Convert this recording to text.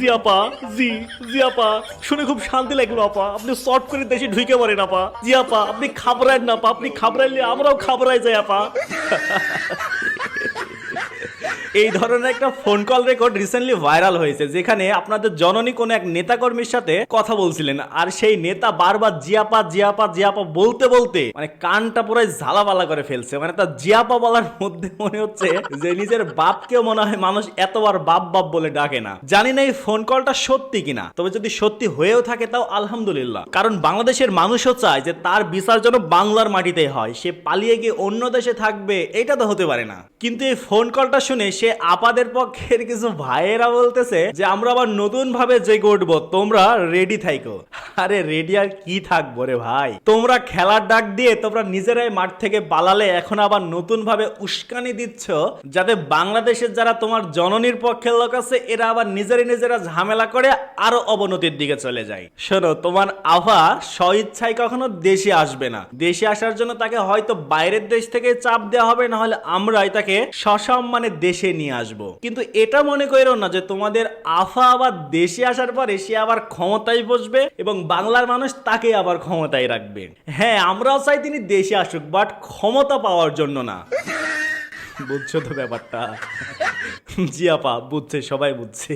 জি আপা, জি জি আপা, শুনে খুব শান্তি লাগলো আপা। আপনি শর্ট করে দেশে ঢুকে পড়েন আপা। জি আপা, আপনি খাবরায়েন না আপা, আপনি খাবরাইলে আমরাও খাবরাই যাই আপা। এই ধরনের একটা phone call record recently viral হয়েছে, যেখানে আপনাদের জননী কোন এক নেতাকর্মীর সাথে কথা বলছিলেন, আর সেই নেতা বারবার জিয়াপা জিয়াপা জিয়াপা বলতে বলতে মানে কানটা পুরো ঝালাপালা করে ফেলছে। মানে তার জিয়াপা বলার মধ্যে মনে হচ্ছে যে নিজের বাপকেও মনে হয় মানুষ এতবার বাপ বাপ বলে ডাকে না। জানি না এই ফোন কলটা সত্যি কিনা, তবে যদি সত্যি হয়েও থাকে তাও আলহামদুলিল্লাহ, কারণ বাংলাদেশের মানুষও চায় যে তার বিচার যেন বাংলার মাটিতে হয়। সে পালিয়ে গিয়ে অন্য দেশে থাকবে এটা তো হতে পারে না। কিন্তু এই ফোন কলটা শুনে সে আপাদের পক্ষের কিছু ভাইয়েরা বলতেছে যে আমরা আবার নতুন ভাবে জেগে উঠবো, তোমরা রেডি থাইকো। আরে রেডি আর কি থাকবো রে ভাই, তোমরা খেলার ডাক দিয়ে তোমরা নিজেরাই মাঠ থেকে পালালে এখন আবার নতুন ভাবে উস্কানি দিচ্ছ, যাতে বাংলাদেশের যারা তোমার জননীর পক্ষের লোক আছে এরা আবার নিজেরা ঝামেলা করে আরো অবনতির দিকে চলে যায়। শোনো, তোমার আভা স্বইচ্ছায় কখনো দেশে আসবে না। দেশে আসার জন্য তাকে হয়তো বাইরের দেশ থেকে চাপ দেওয়া হবে, না হলে আমরাই তাকে সসম্মানে দেশে নিয়ে আসবো। কিন্তু এটা মনে করো না যে তোমাদের আফা আবার দেশে আসার পরে সে আবার ক্ষমতায় বসবে এবং বাংলার মানুষ তাকে আবার ক্ষমতায় রাখবে। হ্যাঁ, আমরাও চাই তিনি দেশে আসুক, বাট ক্ষমতা পাওয়ার জন্য না। বুঝছো তো ব্যাপারটা? জি আপা, বুঝছে, সবাই বুঝছে।